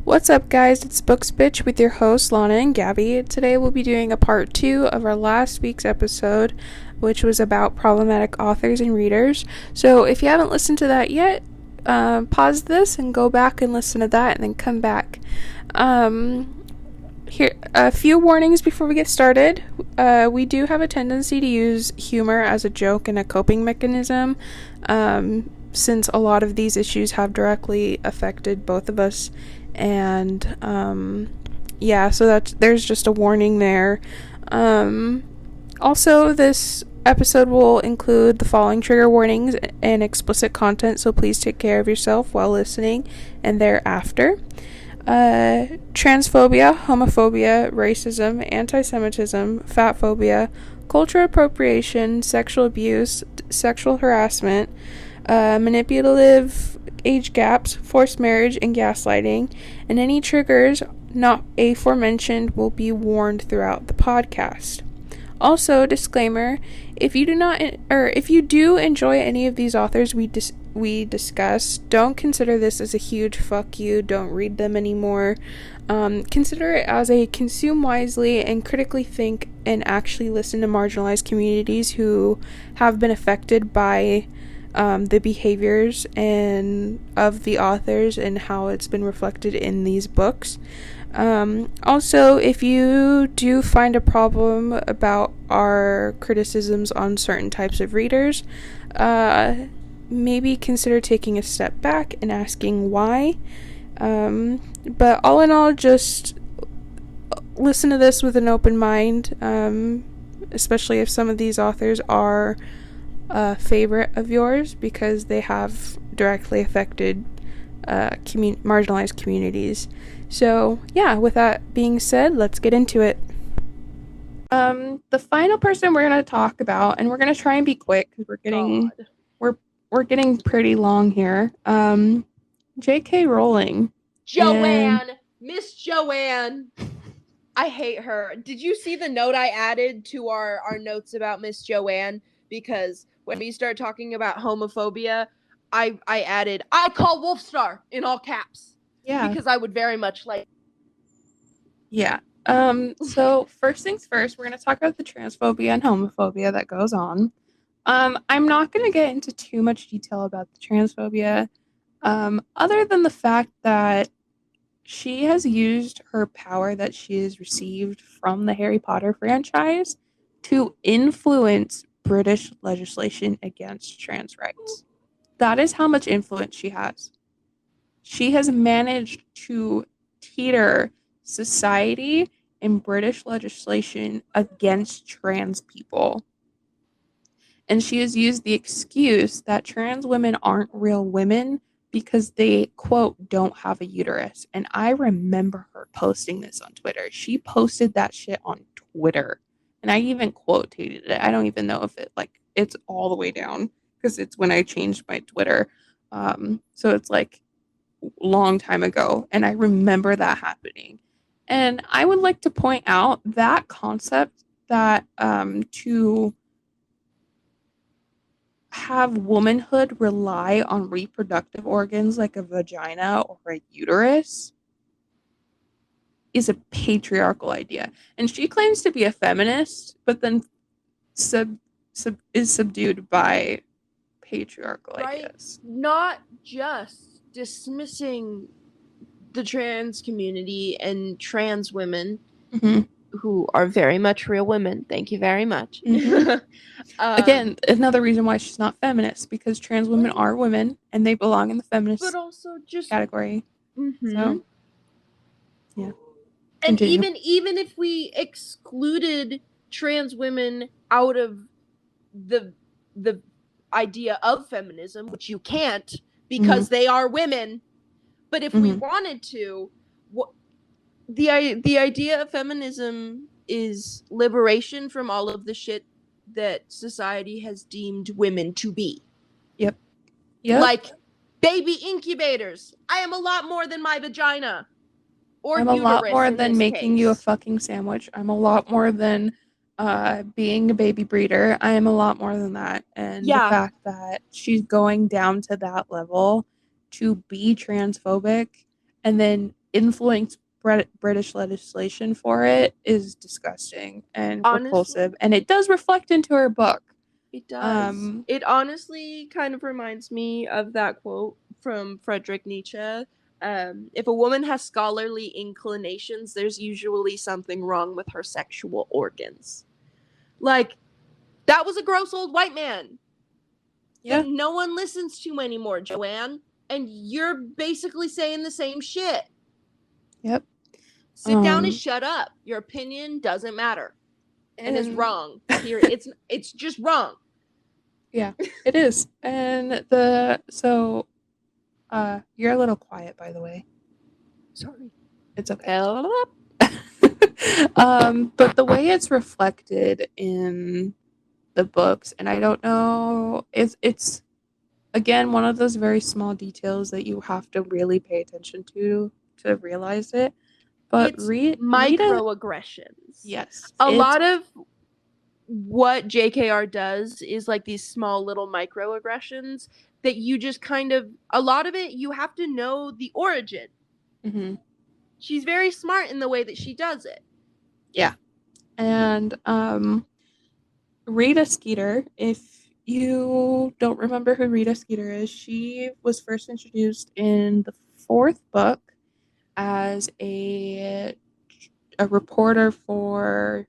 What's up, guys? It's Bxtch with your hosts, Lana and Gabby. Today we'll be doing a part 2 of our last week's episode, which was about problematic authors and readers. So if you haven't listened to that yet, pause this and go back and listen to that and then come back. Here, a few warnings before we get started. We do have a tendency to use humor as a joke and a coping mechanism, since a lot of these issues have directly affected both of us. And so there's just a warning there. Also, this episode will include the following trigger warnings and explicit content, so please take care of yourself while listening and thereafter. Transphobia, homophobia, racism, anti-Semitism, fat phobia, cultural appropriation, sexual abuse, sexual harassment, manipulative age gaps, forced marriage, and gaslighting, and any triggers not aforementioned will be warned throughout the podcast. Also, disclaimer, if you do enjoy any of these authors we discuss, don't consider this as a huge fuck you, don't read them anymore. Consider it as a consume wisely and critically think and actually listen to marginalized communities who have been affected by the behaviors of the authors and how it's been reflected in these books. Also, if you do find a problem about our criticisms on certain types of readers, maybe consider taking a step back and asking why. But all in all, just listen to this with an open mind, especially if some of these authors are a favorite of yours, because they have directly affected marginalized communities. So yeah, with that being said, let's get into it. The final person we're going to talk about, and we're going to try and be quick because we're getting pretty long here. JK Rowling. Joanne. Miss Joanne. I hate her. Did you see the note I added to our notes about Miss Joanne? Because when we start talking about homophobia, I added, I call Wolfstar in all caps. Yeah. Because I would very much like. Yeah. So first things first, we're going to talk about the transphobia and homophobia that goes on. I'm not going to get into too much detail about the transphobia, other than the fact that she has used her power that she has received from the Harry Potter franchise to influence British legislation against trans rights. That is how much influence she has. She has managed to teeter society and British legislation against trans people. And she has used the excuse that trans women aren't real women because they, quote, don't have a uterus. And I remember her posting this on Twitter. She posted that shit on Twitter. And I even quotated it. I don't even know if it's all the way down because it's when I changed my Twitter. So it's long time ago. And I remember that happening. And I would like to point out that concept that to have womanhood rely on reproductive organs like a vagina or a uterus is a patriarchal idea. And she claims to be a feminist, but then is subdued by patriarchal ideas. Not just dismissing the trans community and trans women, mm-hmm. who are very much real women. Thank you very much. Mm-hmm. Again, another reason why she's not feminist, because trans women are women and they belong in the feminist but also just category. Mm-hmm. So, yeah. And even if we excluded trans women out of the idea of feminism, which you can't because mm-hmm. they are women, but if we wanted to, the idea of feminism is liberation from all of the shit that society has deemed women to be. Yep. Like baby incubators. I am a lot more than my vagina. Or I'm a lot more than making case. You a fucking sandwich. I'm a lot more than being a baby breeder. I am a lot more than that. And the fact that she's going down to that level to be transphobic and then influenced British legislation for it is disgusting and Honestly, repulsive, and it does reflect into her book. it does. It honestly kind of reminds me of that quote from Friedrich Nietzsche. If a woman has scholarly inclinations, there's usually something wrong with her sexual organs. Like, that was a gross old white man Yeah. that no one listens to anymore, Joanne. And you're basically saying the same shit. Yep. Sit down and shut up. Your opinion doesn't matter. And is wrong. Period. It's just wrong. Yeah, it is. And you're a little quiet, by the way. Sorry. It's okay. But the way it's reflected in the books, and I don't know, it's again one of those very small details that you have to really pay attention to realize it. But it's microaggressions. Yes. A lot of what JKR does is like these small little microaggressions that you just kind of, a lot of it, you have to know the origin. Mm-hmm. She's very smart in the way that she does it. Yeah. And Rita Skeeter, if you don't remember who Rita Skeeter is, she was first introduced in the 4th book as a reporter for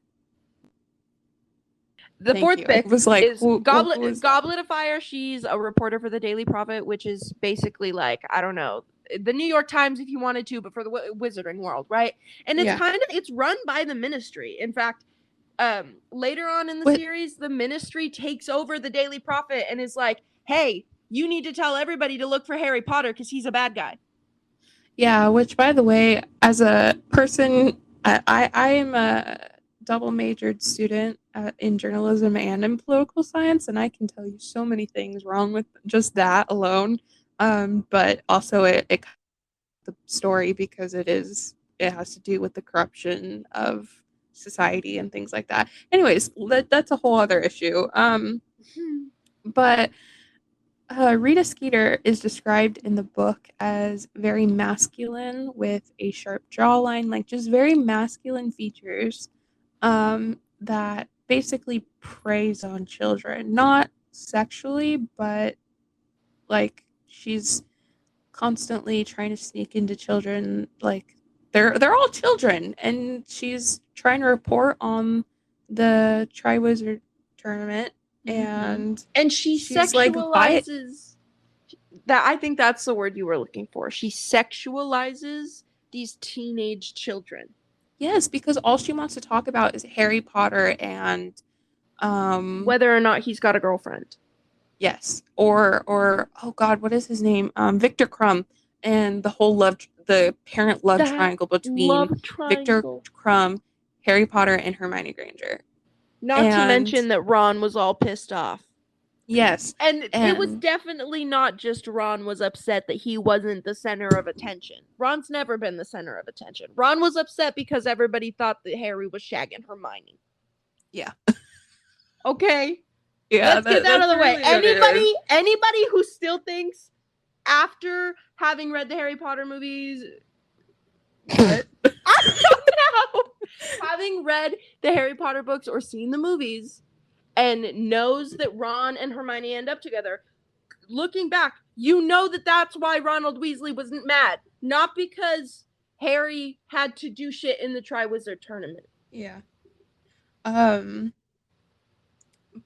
the 4th book was like is Goblet of Fire. She's a reporter for the Daily Prophet, which is basically like, I don't know, the New York Times if you wanted to, but for the wizarding world, right? And it's it's run by the Ministry. In fact, later on in the series, the Ministry takes over the Daily Prophet and is like, hey, you need to tell everybody to look for Harry Potter because he's a bad guy. Yeah, which, by the way, as a person, I am a double majored student in journalism and in political science, and I can tell you so many things wrong with just that alone. But also it the story because it has to do with the corruption of society and things like that. Anyways, that's a whole other issue. But Rita Skeeter is described in the book as very masculine with a sharp jawline, like just very masculine features that basically preys on children. Not sexually, but like she's constantly trying to sneak into children. Like they're all children, and she's trying to report on the Triwizard Tournament. And she sexualizes that. I think that's the word you were looking for. She sexualizes these teenage children. Yes, because all she wants to talk about is Harry Potter and whether or not he's got a girlfriend. Yes, or oh God, what is his name? Victor Crumb, and the parent love triangle between Victor Crumb, Harry Potter, and Hermione Granger. Not to mention that Ron was all pissed off. Yes. And it was definitely not just Ron was upset that he wasn't the center of attention. Ron's never been the center of attention. Ron was upset because everybody thought that Harry was shagging Hermione. Yeah. Okay. Yeah. Let's get that out of the way. Anybody who still thinks after having read the Harry Potter movies, what? I don't know. Having read the Harry Potter books or seen the movies and knows that Ron and Hermione end up together, looking back, you know that that's why Ronald Weasley wasn't mad. Not because Harry had to do shit in the Triwizard Tournament. Yeah.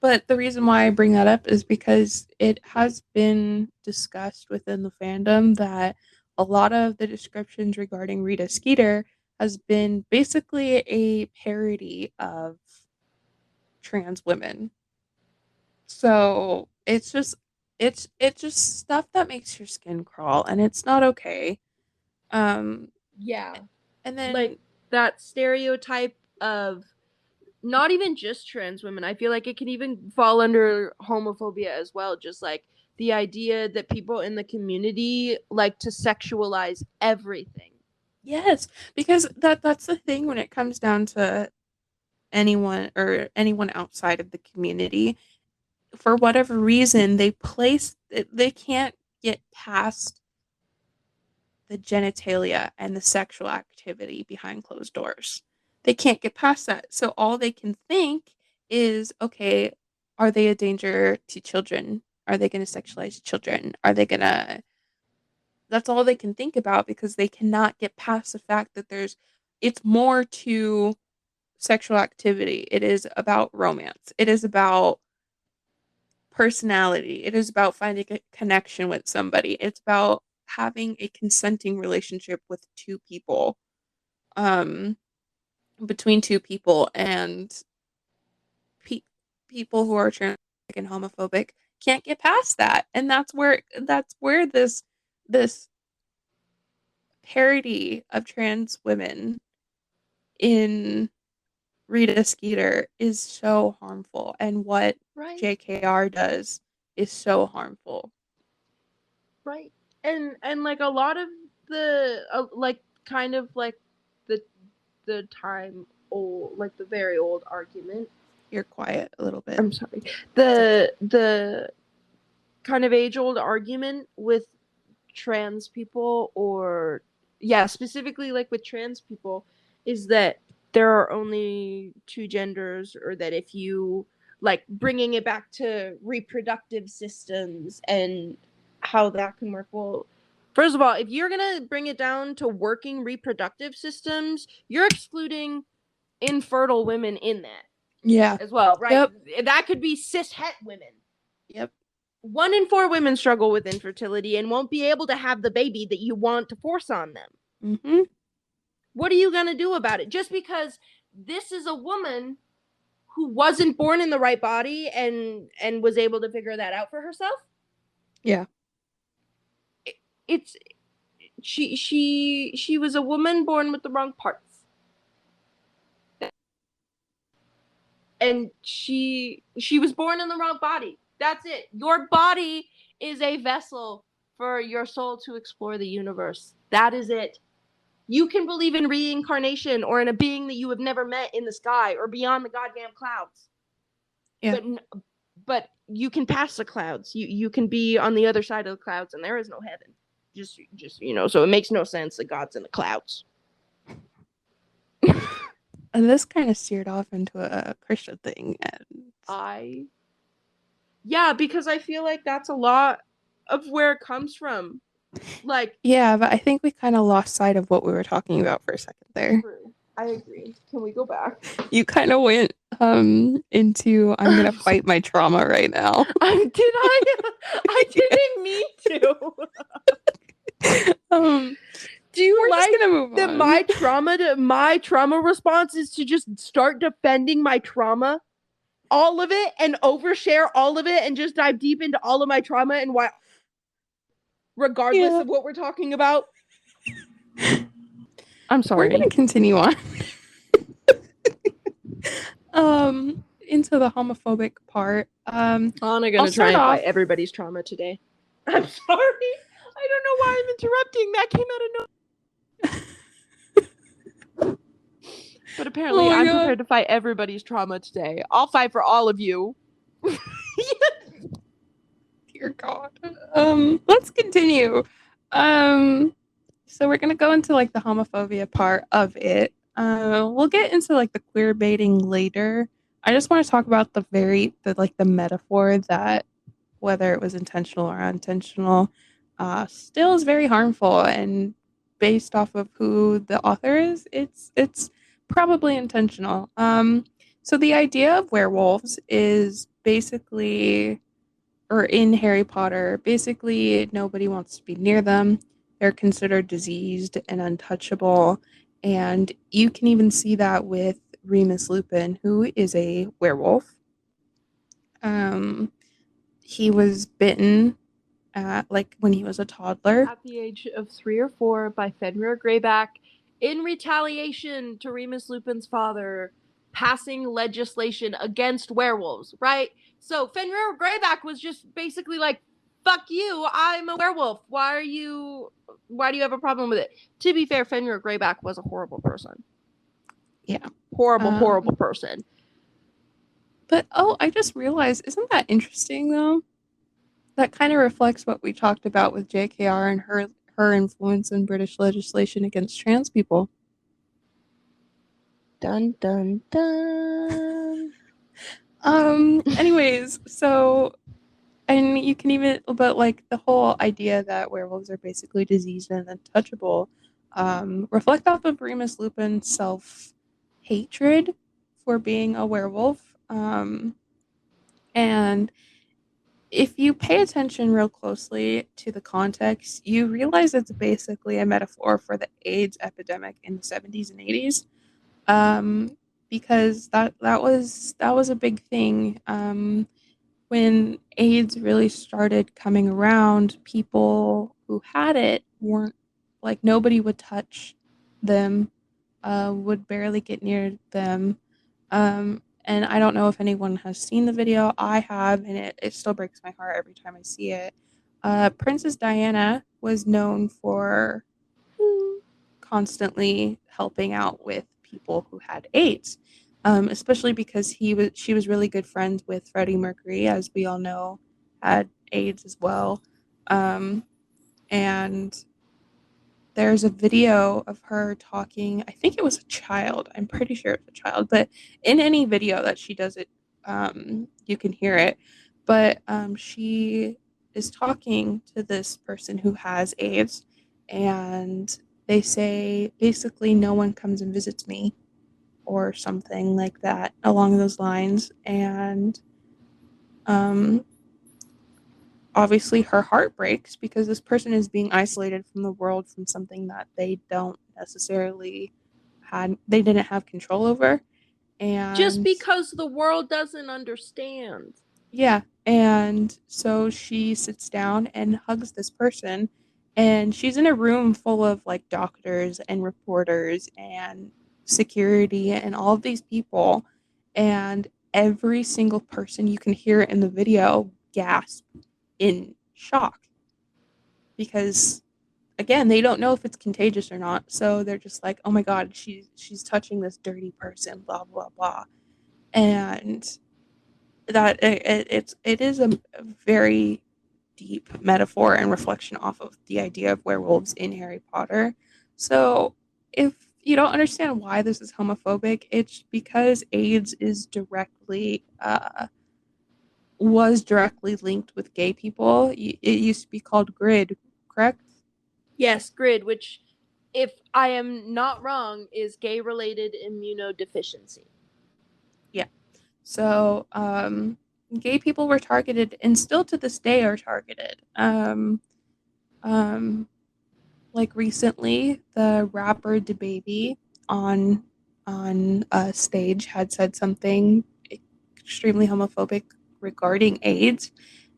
But the reason why I bring that up is because it has been discussed within the fandom that a lot of the descriptions regarding Rita Skeeter has been basically a parody of trans women. So it's just stuff that makes your skin crawl, and it's not okay. Yeah. And then like that stereotype of not even just trans women. I feel like it can even fall under homophobia as well. Just like the idea that people in the community like to sexualize everything. Yes, because that's the thing when it comes down to anyone outside of the community. For whatever reason, they can't get past the genitalia and the sexual activity behind closed doors. They can't get past that. So all they can think is, okay, are they a danger to children? Are they going to sexualize children? Are they going to That's all they can think about because they cannot get past the fact that it's more to sexual activity. It is about romance. It is about personality. It is about finding a connection with somebody. It's about having a consenting relationship with two people, um, between two people, and pe- people who are trans and homophobic can't get past that, and that's where this parody of trans women in Rita Skeeter is so harmful, and what Right. JKR does is so harmful. Right. And like a lot of the like kind of like the time old, like the very old argument. You're quiet a little bit. I'm sorry. The kind of age old argument with trans people, or yeah, specifically like with trans people, is that there are only two genders, or that if you like bringing it back to reproductive systems and how that can work. Well, first of all, if you're gonna bring it down to working reproductive systems, you're excluding infertile women in that Yeah. as well, right? Yep. That could be cis het women. Yep. 1 in 4 women struggle with infertility and won't be able to have the baby that you want to force on them. Mm-hmm. What are you going to do about it? Just because this is a woman who wasn't born in the right body and was able to figure that out for herself? Yeah. It's she was a woman born with the wrong parts. And she was born in the wrong body. That's it. Your body is a vessel for your soul to explore the universe. That is it. You can believe in reincarnation or in a being that you have never met in the sky or beyond the goddamn clouds. Yeah. But you can pass the clouds. You can be on the other side of the clouds, and there is no heaven. Just so it makes no sense that God's in the clouds. And this kind of steered off into a Christian thing, and yeah, because I feel like that's a lot of where it comes from. Like, yeah, but I think we kind of lost sight of what we were talking about for a second there. I agree. Can we go back? You kind of went into I'm gonna fight my trauma right now. Did I? I didn't mean to. Do you like that my trauma response is to just start defending my trauma, all of it, and overshare all of it, and just dive deep into all of my trauma and why, regardless of what we're talking about? I'm sorry. We're gonna continue on. Into the homophobic part. Anna gonna try and fight everybody's trauma today. I'm sorry. I don't know why I'm interrupting. That came out of nowhere. But apparently I'm prepared to fight everybody's trauma today. I'll fight for all of you. Dear God. Let's continue. So we're gonna go into like the homophobia part of it. We'll get into like the queer baiting later. I just want to talk about the metaphor that, whether it was intentional or unintentional, still is very harmful, and based off of who the author is, it's probably intentional. So the idea of werewolves is basically, or in Harry Potter, basically nobody wants to be near them. They're considered diseased and untouchable, and you can even see that with Remus Lupin, who is a werewolf. He was bitten when he was a toddler. At the age of 3 or 4 by Fenrir Greyback in retaliation to Remus Lupin's father passing legislation against werewolves, right? So Fenrir Greyback was just basically like, fuck you, I'm a werewolf. Why do you have a problem with it? To be fair, Fenrir Greyback was a horrible person. Yeah. Horrible person. But I just realized, isn't that interesting though? That kind of reflects what we talked about with JKR and her influence in British legislation against trans people. Dun dun dun. Anyways, so, and you can even, but like the whole idea that werewolves are basically diseased and untouchable, reflect off of Remus Lupin's self-hatred for being a werewolf. And if you pay attention real closely to the context, you realize it's basically a metaphor for the AIDS epidemic in the 70s and 80s. Because that was a big thing. When AIDS really started coming around, people who had it weren't, like, nobody would touch them, would barely get near them. And I don't know if anyone has seen the video. I have, and it still breaks my heart every time I see it. Princess Diana was known for constantly helping out with people who had AIDS, especially because she was really good friends with Freddie Mercury, as we all know, had AIDS as well. And there's a video of her talking. I think it was a child. I'm pretty sure it's a child, but in any video that she does it, you can hear it. But she is talking to this person who has AIDS, and they say basically, no one comes and visits me, or something like that along those lines. And um, obviously her heart breaks because this person is being isolated from the world, from something that they don't necessarily they didn't have control over. And just because the world doesn't understand. Yeah, and so she sits down and hugs this person, and she's in a room full of like doctors and reporters and security and all of these people, and every single person, you can hear it in the video, gasp in shock, because again, they don't know if it's contagious or not, so they're just like, oh my god, she's touching this dirty person, blah blah blah. And that it is a very deep metaphor and reflection off of the idea of werewolves in Harry Potter. So if you don't understand why this is homophobic, it's because AIDS is directly was directly linked with gay people. It used to be called GRID, correct? Yes, GRID, which, if I am not wrong, is gay-related immunodeficiency. Yeah. So gay people were targeted, and still to this day are targeted. Like recently, the rapper DaBaby on stage had said something extremely homophobic regarding AIDS,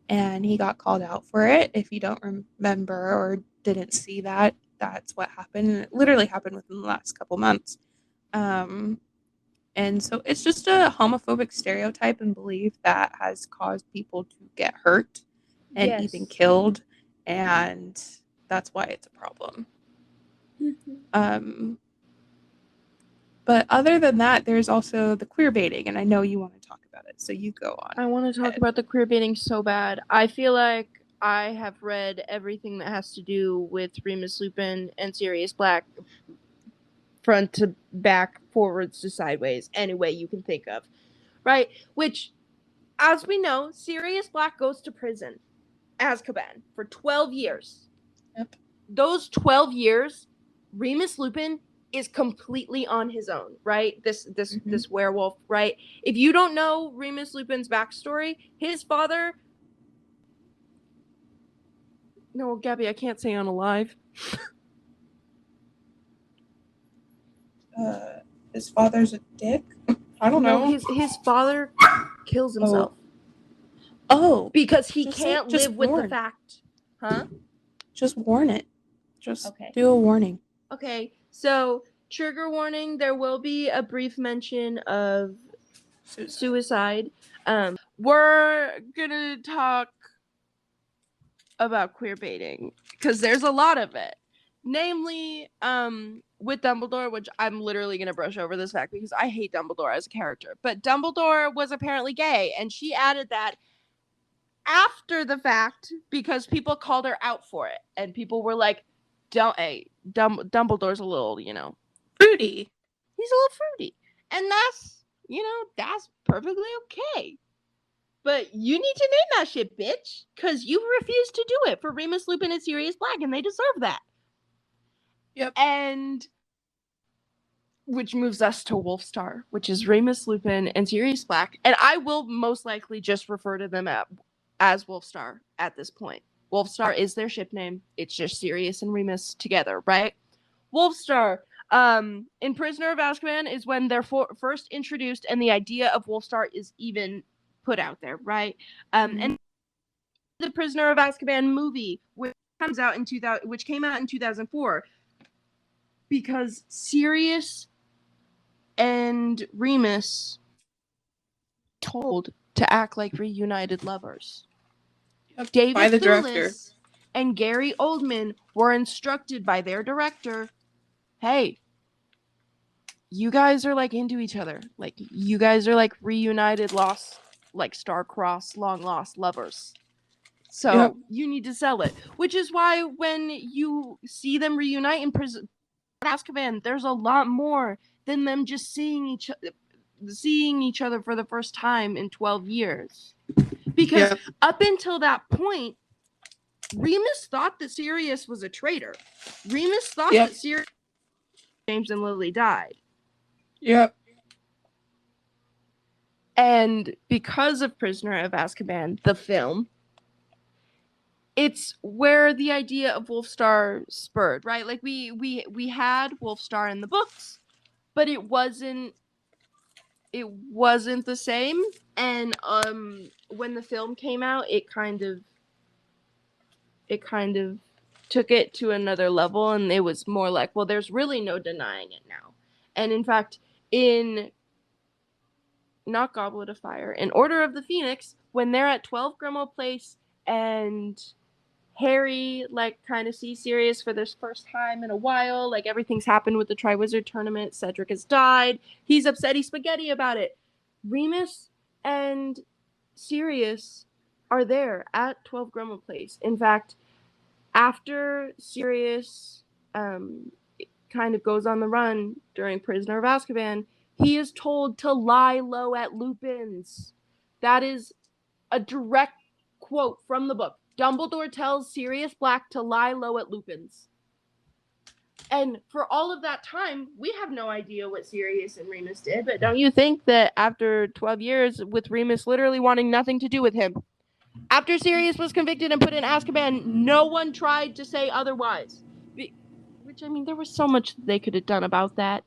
and he got called out for it. If you don't remember or didn't see that, that's what happened. And it literally happened within the last couple months. And so it's just a homophobic stereotype and belief that has caused people to get hurt and Yes. even killed. And that's why it's a problem. But other than that, there's also the queer baiting, and I know you want to talk about it, so you go on. I want to talk about the queer baiting so bad. I feel like I have read everything that has to do with Remus Lupin and Sirius Black, front to back, forwards to sideways, any way you can think of, right? Which, as we know, Sirius Black goes to prison, Azkaban, for 12 years. Yep. Those 12 years, Remus Lupin is completely on his own, right? This werewolf, right? If you don't know Remus Lupin's backstory, his father... No, Gabby, I can't say unalive. His father's a dick? I don't know. His father kills himself. Oh. Because he can't live with the fact. Huh? Just warn it. Just do a warning. Okay, so trigger warning, there will be a brief mention of suicide. We're gonna talk about queer baiting because there's a lot of it. Namely, with Dumbledore, which I'm literally gonna brush over this fact because I hate Dumbledore as a character. But Dumbledore was apparently gay, and she added that after the fact because people called her out for it, and people were like, Dumbledore's a little, Fruity. he's a little fruity. And that's perfectly okay. But you need to name that shit, bitch, because you refused to do it for Remus Lupin and Sirius Black, and they deserve that. Yep. And which moves us to Wolfstar, which is Remus Lupin and Sirius Black. And I will most likely just refer to them as Wolfstar at this point. Wolfstar is their ship name. It's just Sirius and Remus together, right? Wolfstar, in Prisoner of Azkaban is when they're first introduced, and the idea of Wolfstar is even put out there, right? And the Prisoner of Azkaban movie, which came out in 2004, because Sirius and Remus told to act like reunited lovers. Yep. David by the Thewlis director. And Gary Oldman were instructed by their director, hey, you guys are like into each other. Like, you guys are like reunited, star-crossed, long-lost lovers. So you need to sell it. Which is why when you see them reunite in Prison of Azkaban, there's a lot more than them just seeing each other for the first time in 12 years. Because up until that point, Remus thought that Sirius was a traitor. Remus thought that Sirius, James and Lily died. Yep. And because of Prisoner of Azkaban, the film, it's where the idea of Wolfstar spurred, right? Like we had Wolfstar in the books, but it wasn't the same. And when the film came out, it kind of took it to another level, and it was more like, well, there's really no denying it now. And in fact, in not Goblet of Fire, in Order of the Phoenix, when they're at 12 Grimmauld Place and Harry kind of sees Sirius for this first time in a while, everything's happened with the Triwizard Tournament, Cedric has died, he's upsetty spaghetti about it. Remus and Sirius are there at 12 Grimmauld Place. In fact, after Sirius kind of goes on the run during Prisoner of Azkaban, he is told to lie low at Lupin's. That is a direct quote from the book. Dumbledore tells Sirius Black to lie low at Lupin's. And for all of that time, we have no idea what Sirius and Remus did, but don't you think that after 12 years, with Remus literally wanting nothing to do with him, after Sirius was convicted and put in Azkaban, no one tried to say otherwise. Which, I mean, there was so much they could have done about that.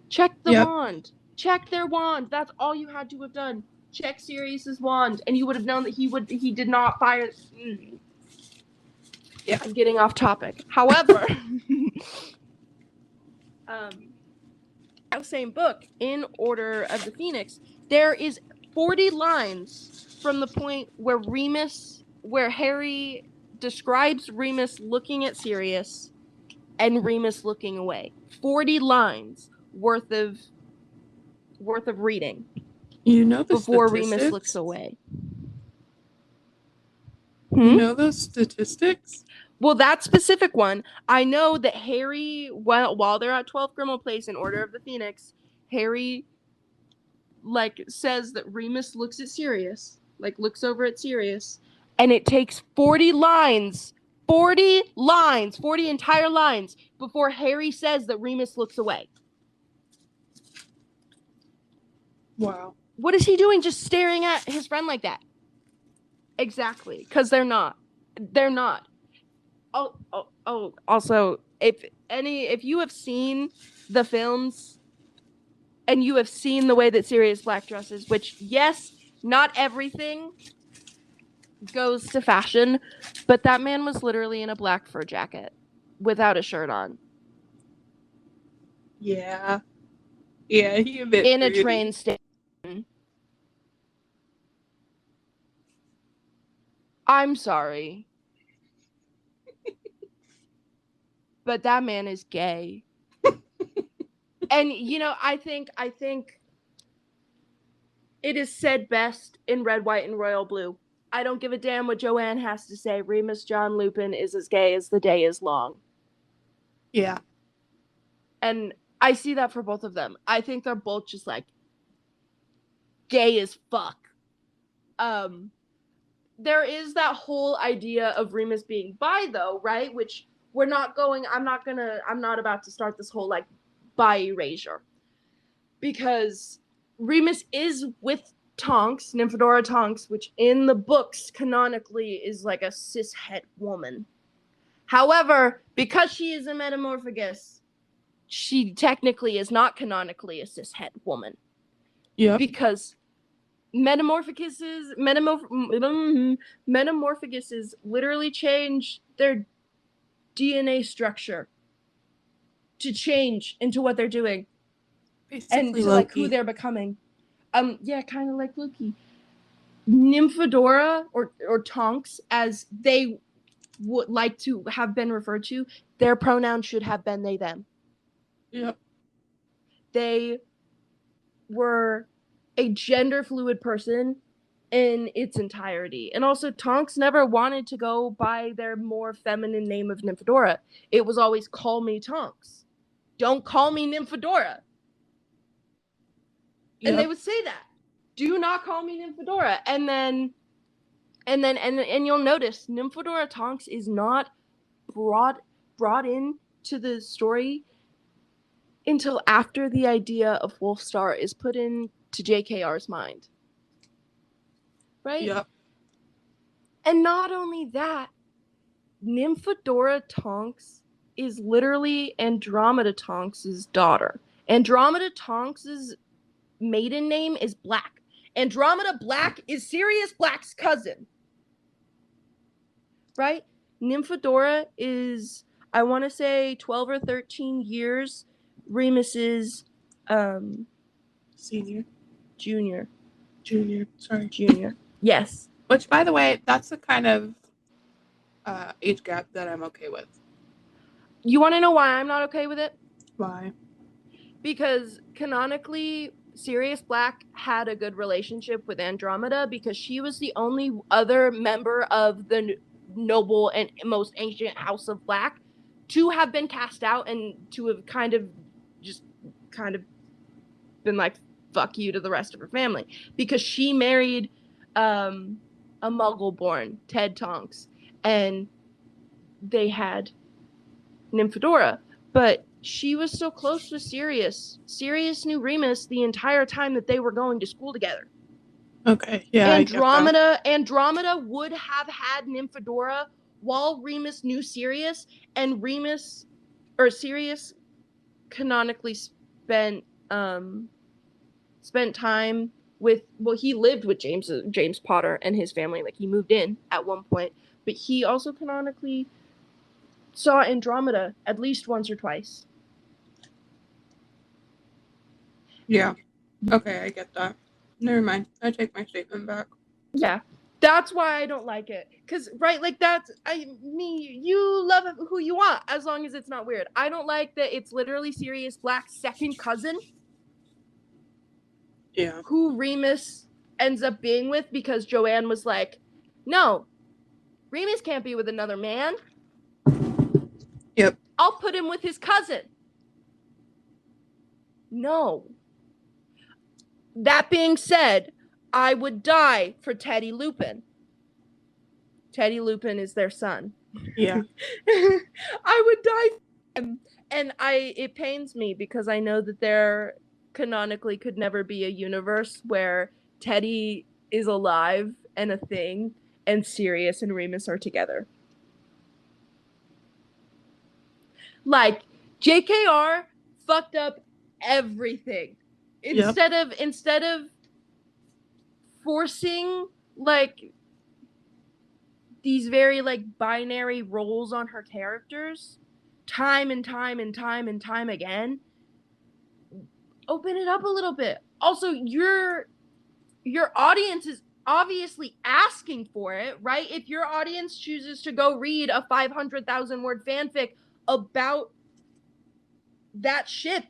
Check the wand. Check their wand. That's all you had to have done. Check Sirius's wand, and you would have known that he did not fire. Yeah, I'm getting off topic. However, same book, in Order of the Phoenix, there is 40 lines from the point where Harry describes Remus looking at Sirius and Remus looking away. 40 lines worth of reading. You know the before statistics? Remus looks away. You know those statistics? Well, that specific one, I know that Harry, while they're at 12 Grimmauld Place in Order of the Phoenix, Harry says that Remus looks at Sirius, looks over at Sirius, and it takes 40 entire lines before Harry says that Remus looks away. Wow. What is he doing just staring at his friend like that? Exactly, because they're not. Oh, also, if you have seen the films and you have seen the way that Sirius Black dresses, which, yes, not everything goes to fashion, but that man was literally in a black fur jacket without a shirt on. Yeah. Yeah, he a bit in fruity. A train station. I'm sorry. But that man is gay. And, I think it is said best in Red, White, and Royal Blue. I don't give a damn what Joanne has to say. Remus John Lupin is as gay as the day is long. Yeah. And I see that for both of them. I think they're both just like gay as fuck. There is that whole idea of Remus being bi though, right? Which I'm not about to start this whole like bi erasure. Because Remus is with Tonks, Nymphadora Tonks, which in the books canonically is like a cishet woman. However, because she is a metamorphagus, she technically is not canonically a cishet woman. Yep. Because metamorphaguses literally change their DNA structure to change into what they're doing and Basically to like who Loki. they're becoming. Yeah, kind of like Loki. Nymphadora or Tonks, as they would like to have been referred to, their pronouns should have been they them. Yep. They were a gender fluid person in its entirety. And also Tonks never wanted to go by their more feminine name of Nymphadora. It was always call me Tonks. Don't call me Nymphadora. Yep. And they would say that. Do not call me Nymphadora. And you'll notice Nymphadora Tonks is not brought in to the story until after the idea of Wolfstar is put into JKR's mind. Right? Yep. And not only that, Nymphadora Tonks is literally Andromeda Tonks' daughter. Andromeda Tonks' maiden name is Black. Andromeda Black is Sirius Black's cousin. Right? Nymphadora is, I want to say, 12 or 13 years Remus's Senior. Junior. Sorry. Junior. Yes. Which, by the way, that's the kind of age gap that I'm okay with. You want to know why I'm not okay with it? Why? Because canonically, Sirius Black had a good relationship with Andromeda because she was the only other member of the noble and most ancient House of Black to have been cast out and to have kind of been like, fuck you to the rest of her family. Because she married a Muggle-born, Ted Tonks, and they had Nymphadora. But she was so close with Sirius. Sirius knew Remus the entire time that they were going to school together. Okay, yeah. Andromeda would have had Nymphadora while Remus knew Sirius, and Sirius canonically spent time with, well, he lived with James Potter and his family, like he moved in at one point, but he also canonically saw Andromeda at least once or twice. Yeah. Okay, I get that. Never mind. I take my statement back. Yeah. That's why I don't like it. Because, right, like you love who you want as long as it's not weird. I don't like that it's literally Sirius Black's second cousin. Yeah. Who Remus ends up being with because Joanne was like, no, Remus can't be with another man. Yep. I'll put him with his cousin. No. That being said, I would die for Teddy Lupin. Teddy Lupin is their son. Yeah. I would die for him. And it pains me because I know that there canonically could never be a universe where Teddy is alive and a thing and Sirius and Remus are together. Like, JKR fucked up everything. Instead of forcing like these very like binary roles on her characters time and time again, open it up a little bit. Also, your audience is obviously asking for it, right? If your audience chooses to go read a 500,000 word fanfic about that ship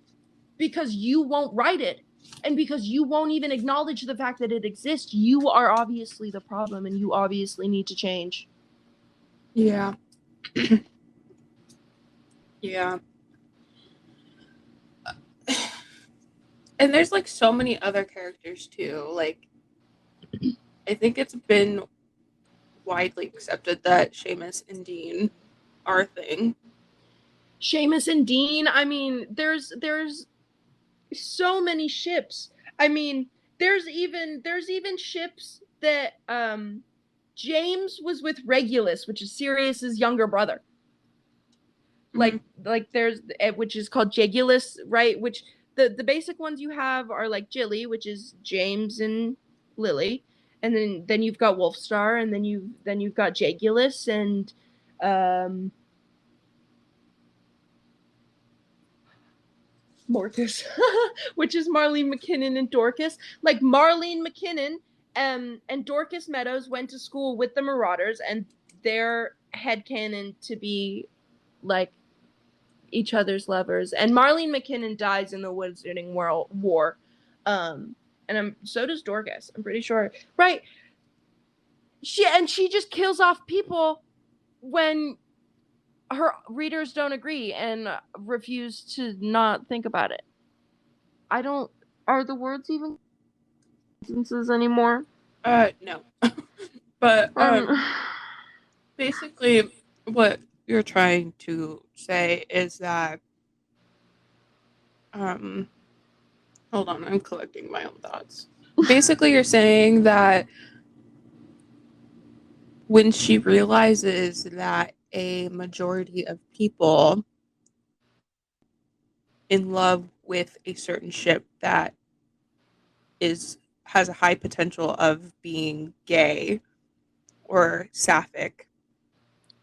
because you won't write it and because you won't even acknowledge the fact that it exists, you are obviously the problem and you obviously need to change. Yeah. Yeah. And there's like so many other characters too. Like I think it's been widely accepted that Seamus and Dean are a thing. Seamus and Dean, I mean, there's so many ships. I mean, there's even ships that James was with Regulus, which is Sirius's younger brother. Mm-hmm. Like there's, which is called Jegulus, right? Which the basic ones you have are like Jilly, which is James and Lily, and then you've got Wolfstar, and then you've got Jegulus and Morcus, which is Marlene McKinnon and Dorcas. Like Marlene McKinnon and Dorcas Meadows went to school with the Marauders, and they're headcanon to be like each other's lovers. And Marlene McKinnon dies in the Wizarding World War. So does Dorcas, I'm pretty sure. Right. She just kills off people when her readers don't agree and refuse to not think about it. Are the words even sentences anymore? No. But basically what you're trying to say is that hold on, I'm collecting my own thoughts. Basically you're saying that when she realizes that a majority of people in love with a certain ship that has a high potential of being gay or sapphic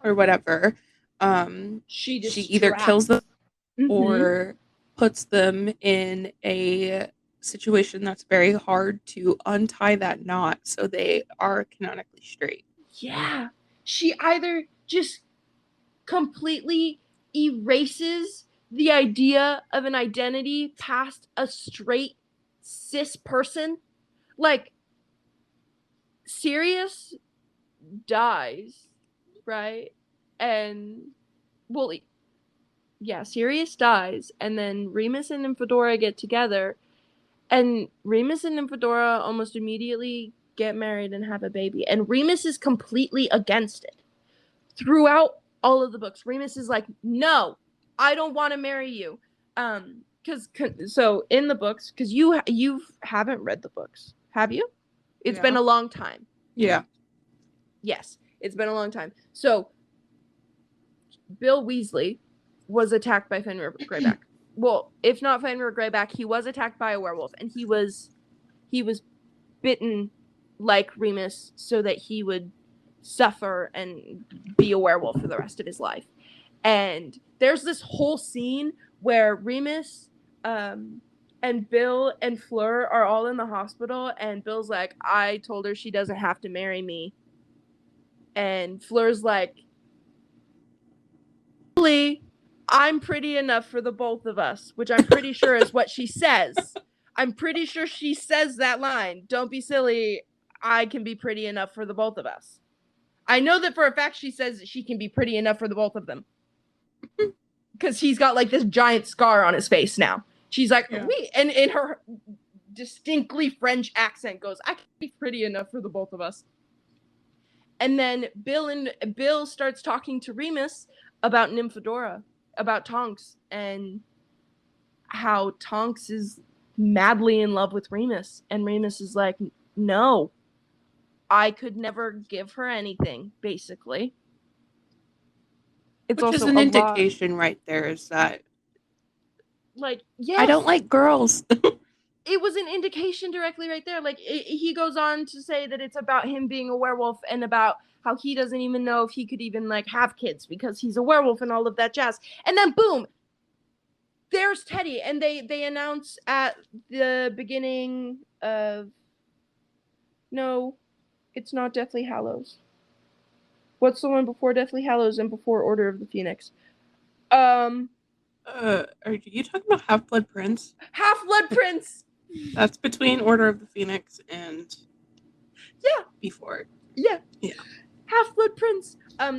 or whatever, she either kills them or puts them in a situation that's very hard to untie that knot so they are canonically straight. Yeah. She either just completely erases the idea of an identity past a straight cis person. Like, Sirius dies, right? And, well, yeah, Sirius dies, and then Remus and Nymphadora get together, and Remus and Nymphadora almost immediately get married and have a baby. And Remus is completely against it. Throughout all of the books, Remus is like, no, I don't want to marry you. So in the books, because you haven't read the books, have you? It's been a long time. Yeah. Yes, it's been a long time. So Bill Weasley was attacked by Fenrir Greyback. Well, if not Fenrir Greyback, he was attacked by a werewolf, and he was bitten like Remus so that he would suffer and be a werewolf for the rest of his life. And there's this whole scene where Remus and Bill and Fleur are all in the hospital, and Bill's like, I told her she doesn't have to marry me. And Fleur's like, I'm pretty enough for the both of us, which I'm pretty sure is what she says. I'm pretty sure she says that line. Don't be silly. I can be pretty enough for the both of us. I know that for a fact she says that she can be pretty enough for the both of them. Because he's got like this giant scar on his face now. She's like, wait. And in her distinctly French accent goes, I can be pretty enough for the both of us. And then Bill starts talking to Remus about Nymphadora, about Tonks, and how Tonks is madly in love with Remus. And Remus is like, no, I could never give her anything, basically. It's which also is an indication right there is that, like, yes, I don't like girls. It was an indication directly right there. Like, he goes on to say that it's about him being a werewolf and about how he doesn't even know if he could even, like, have kids because he's a werewolf and all of that jazz. And then, boom, there's Teddy. And they announce at the beginning of... No, it's not Deathly Hallows. What's the one before Deathly Hallows and before Order of the Phoenix? Are you talking about Half-Blood Prince? Half-Blood Prince! That's between Order of the Phoenix and... Yeah. Before. Yeah. Half-Blood Prince.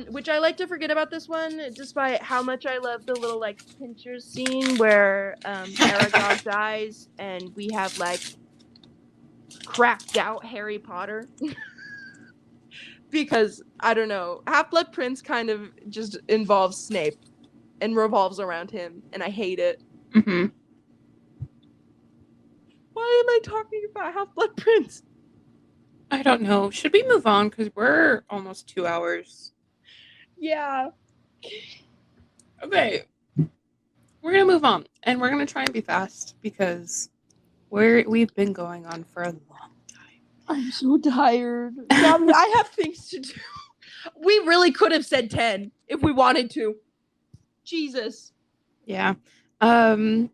Which I like to forget about this one, despite how much I love the little like pinchers scene where Aragog dies and we have like cracked out Harry Potter. Because I don't know, Half-Blood Prince kind of just involves Snape and revolves around him, and I hate it. Mm-hmm. Why am I talking about Half-Blood Prince? I don't know. Should we move on? Because we're almost 2 hours. Yeah. Okay. We're going to move on. And we're going to try and be fast because we've been going on for a long time. I'm so tired. Gabby, I have things to do. We really could have said 10 if we wanted to. Jesus. Yeah. So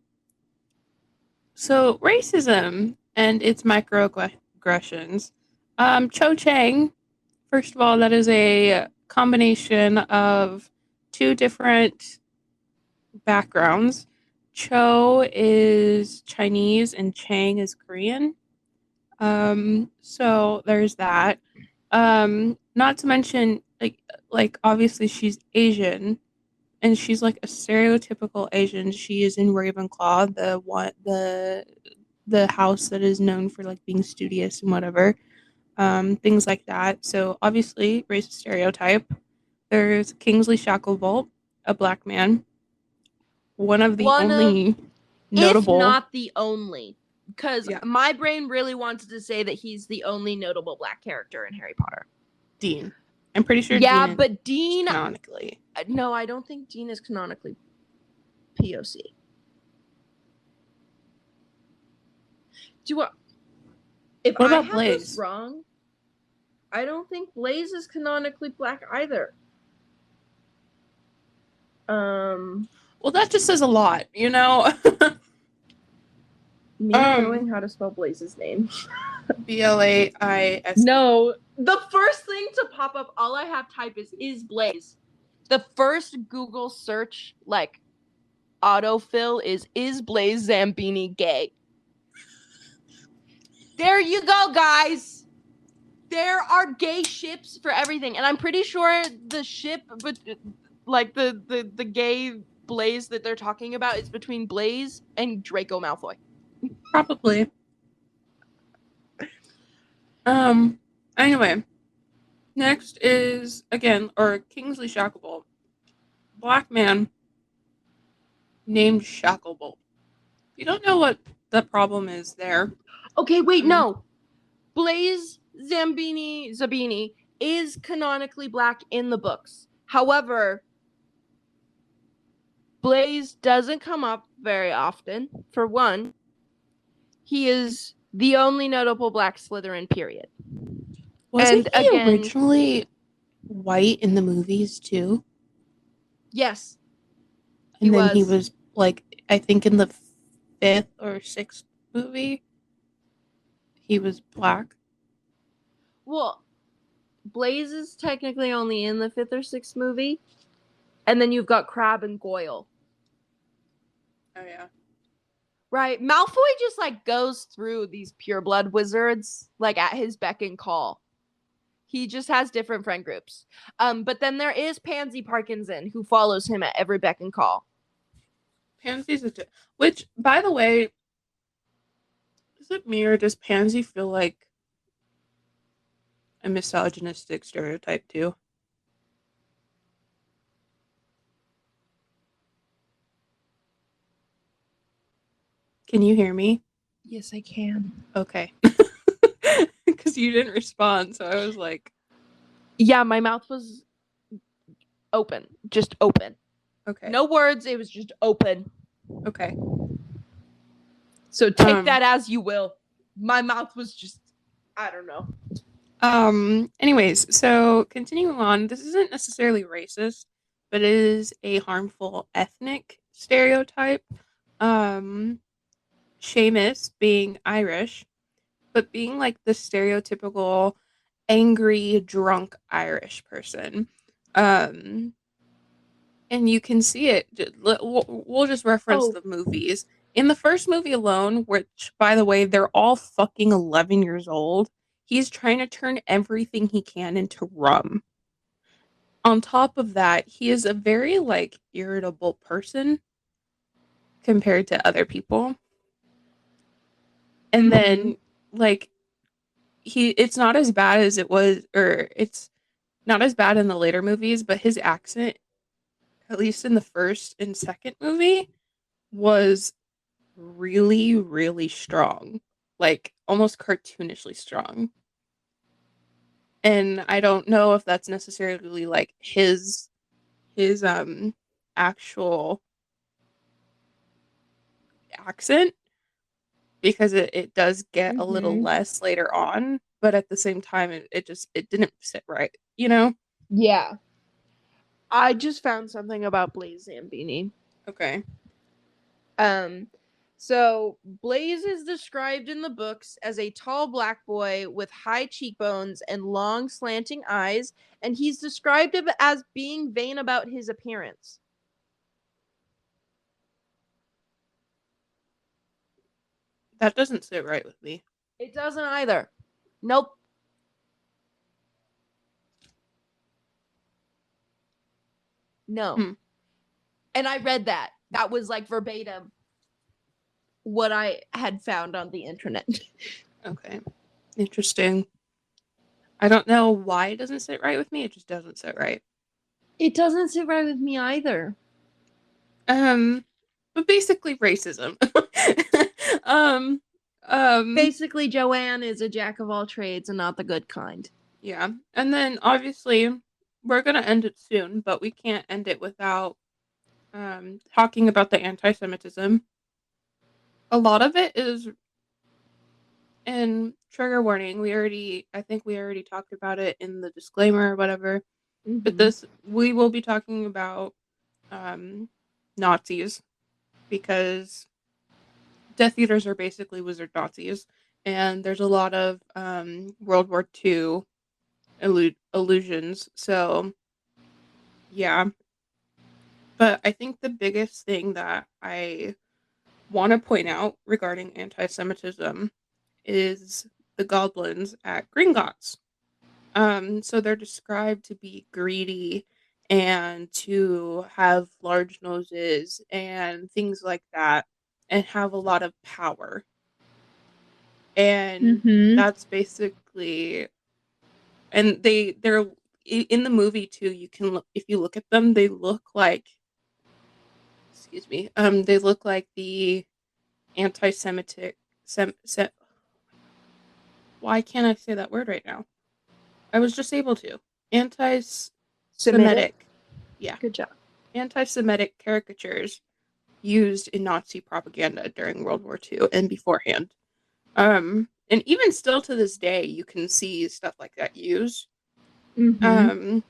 racism and its microaggressions. Cho Chang, first of all, that is a combination of two different backgrounds. Cho is Chinese and Chang is Korean. So there's that. Not to mention, like obviously she's Asian, and she's like a stereotypical Asian. She is in Ravenclaw, the house that is known for like being studious and whatever, things like that. So obviously, racist stereotype. There's Kingsley Shacklebolt, a black man, one of the only notable, if not the only. Because my brain really wanted to say that he's the only notable black character in Harry Potter. Dean. I'm pretty sure. Yeah, Dean but Dean canonically. No, I don't think Dean is canonically POC. If what about I have Blaze? this wrong, I don't think Blaze is canonically black either. Well, that just says a lot, you know. Me knowing how to spell Blaze's name. Blaise. No, the first thing to pop up, all I have type is Blaze. The first Google search, like, autofill is Blaze Zambini gay? There you go, guys. There are gay ships for everything, and I'm pretty sure the ship, but like the gay Blaze that they're talking about is between Blaze and Draco Malfoy. Probably. Anyway, next is Kingsley Shacklebolt, black man named Shacklebolt. If you don't know what the problem is there. Okay, wait, no. Blaze Zabini is canonically black in the books. However, Blaze doesn't come up very often. For one, he is the only notable black Slytherin, period. Wasn't he originally white in the movies too? Yes. And then he was like, I think in the 5th or 6th movie, he was black. Well, Blaze is technically only in the 5th or 6th movie. And then you've got Crabbe and Goyle. Oh, yeah. Right. Malfoy just, like, goes through these pureblood wizards, like, at his beck and call. He just has different friend groups. But then there is Pansy Parkinson, who follows him at every beck and call. Pansy's which, by the way, is it me or does Pansy feel like a misogynistic stereotype too? Can you hear me? Yes, I can. Okay. Because you didn't respond, so I was like... Yeah, my mouth was open. Just open. Okay. No words, it was just open. Okay. So take that as you will. My mouth was just... I don't know. Anyways, so continuing on, this isn't necessarily racist, but it is a harmful ethnic stereotype. Seamus being Irish, but being like the stereotypical angry, drunk Irish person. And you can see it. We'll just reference the movies. In the first movie alone, which, by the way, they're all fucking 11 years old, he's trying to turn everything he can into rum. on top of that, he is a very like irritable person compared to other people. And Mm-hmm. then like it's not as bad as it was, or it's not as bad in the later movies, but his accent, at least in the first and second movie, was really, really strong. Like almost cartoonishly strong. And I don't know if that's necessarily like his actual accent, because it does get a little Mm-hmm. less later on, but at the same time it just it didn't sit right, you know? Yeah. I just found something about Blaze Zambini. Okay. Um, so Blaze is described in the books as a tall black boy with high cheekbones and long slanting eyes, and he's described as being vain about his appearance. That doesn't sit right with me. It doesn't either. Nope. No. Hmm. And I read that. That was like verbatim what I had found on the internet. Okay. Interesting. I don't know why it doesn't sit right with me. It just doesn't sit right. It doesn't sit right with me either. Um, but basically racism. um, um, Basically, Joanne is a jack of all trades and not the good kind. yeah. And then obviously we're gonna end it soon, but we can't end it without talking about the anti-Semitism. A lot of it is, and trigger warning, I think we already talked about it in the disclaimer or whatever, but Mm-hmm. this, we will be talking about um, Nazis, because Death Eaters are basically wizard Nazis, and there's a lot of World War II allusions. So, yeah. But I think the biggest thing that I want to point out regarding anti Semitism is the goblins at Gringotts. So they're described to be greedy and to have large noses and things like that, and have a lot of power. And Mm-hmm. that's basically, and they're in the movie too. You can look, if you look at them, they look like, excuse me, they look like the anti-Semitic, why can't I say that word right now? I was just able to. Semitic. Anti-Semitic. Yeah. Good job. Anti-Semitic caricatures used in Nazi propaganda during World War II and beforehand. And even still to this day, you can see stuff like that used, Mm-hmm. um,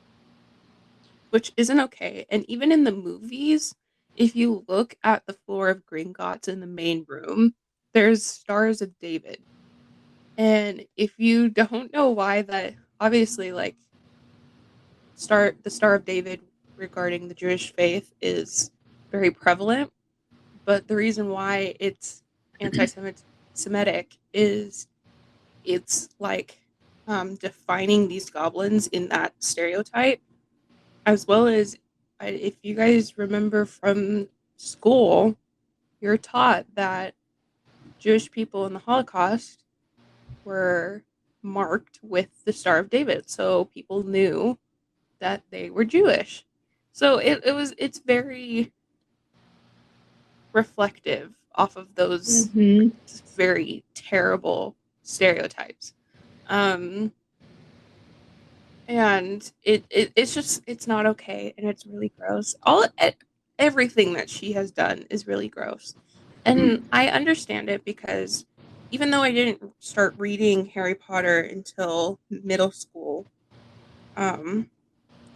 which isn't okay. And even in the movies, if you look at the floor of Gringotts in the main room, there's Stars of David. And if you don't know why that, obviously, like, the Star of David regarding the Jewish faith is very prevalent, but the reason why it's anti-Semitic is it's like defining these goblins in that stereotype, as well as, if you guys remember from school, you're taught that Jewish people in the Holocaust were marked with the Star of David, so people knew that they were Jewish. So it's very reflective off of those Mm-hmm. very terrible stereotypes. Um, and it's just, it's not okay, and it's really gross. Everything that she has done is really gross. And I understand it, because even though I didn't start reading Harry Potter until middle school, um,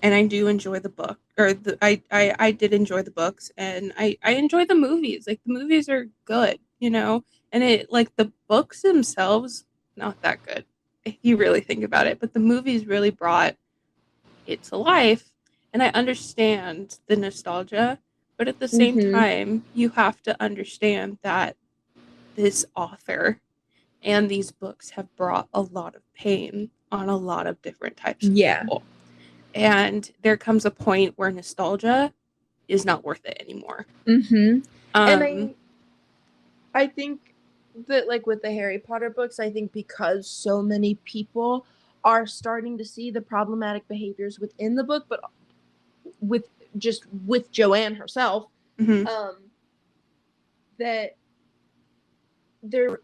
and I do enjoy the book, or I did enjoy the books, and I enjoy the movies. Like, the movies are good, you know, and it, like, the books themselves, not that good if you really think about it, but the movies really brought it to life. And I understand the nostalgia, but at the same Mm-hmm. time, you have to understand that this author and these books have brought a lot of pain on a lot of different types of Yeah. people. and there comes a point where nostalgia is not worth it anymore. And Um, I think that, like, with the Harry Potter books, I think because so many people are starting to see the problematic behaviors within the book, but with Joanne herself, mhm, that they're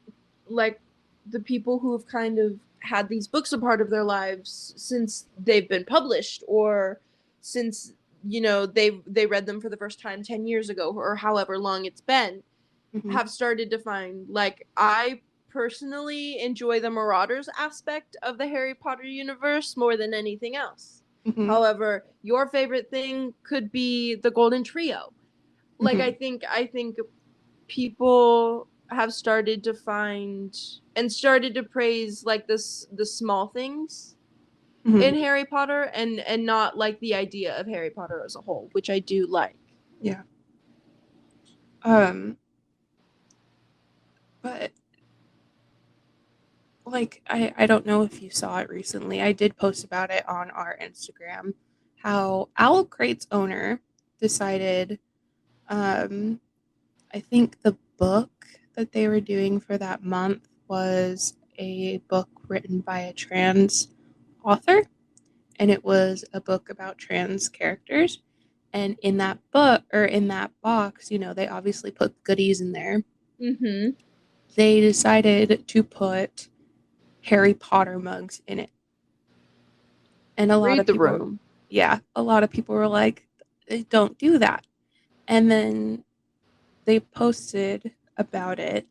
like the people who have kind of had these books a part of their lives since they've been published, or since they read them for the first time 10 years ago, or however long it's been, mhm, have started to find, like, I personally enjoy the Marauders aspect of the Harry Potter universe more than anything else. mhm, However, your favorite thing could be the Golden Trio. Like, mhm. I think people have started to find and started to praise, like, the small things Mhm. in Harry Potter, and not like the idea of Harry Potter as a whole, which I do like. Yeah. But like I don't know if you saw it recently. I did post about it on our Instagram. How Owl Crate's owner decided, um, I think the book that they were doing for that month was a book written by a trans author, and it was a book about trans characters. And in that book, or in that box, they obviously put goodies in there. Mm-hmm. They decided to put Harry Potter mugs in it. And Read the room. a lot of people were like, don't do that. And then they posted about it.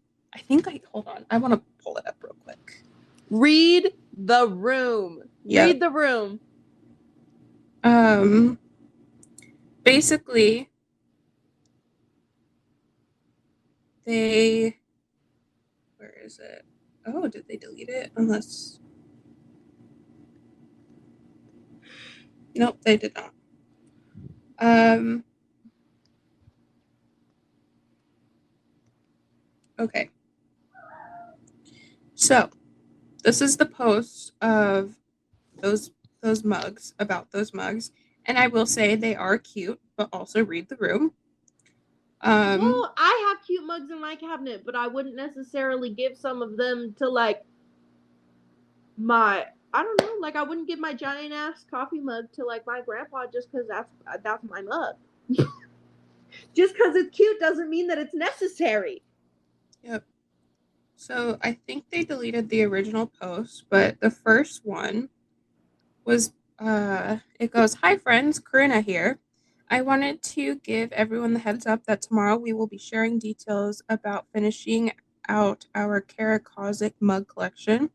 Hold on, I want to pull it up real quick. Read the room. Yeah. Read the room. Basically, they, where is it? Oh, did they delete it? Unless, nope, they did not. Okay. So, this is the post of those those mugs, about those mugs, and I will say they are cute, but also read the room. Well, I have cute mugs in my cabinet, but I wouldn't necessarily give some of them to, like, my, I don't know, like, I wouldn't give my giant ass coffee mug to, like, my grandpa just because that's my mug. Just because it's cute doesn't mean that it's necessary. Yep. So I think they deleted the original post, but the first one was it goes, "Hi friends, Corinna here. I wanted to give everyone the heads up that tomorrow we will be sharing details about finishing out our Kara mug collection.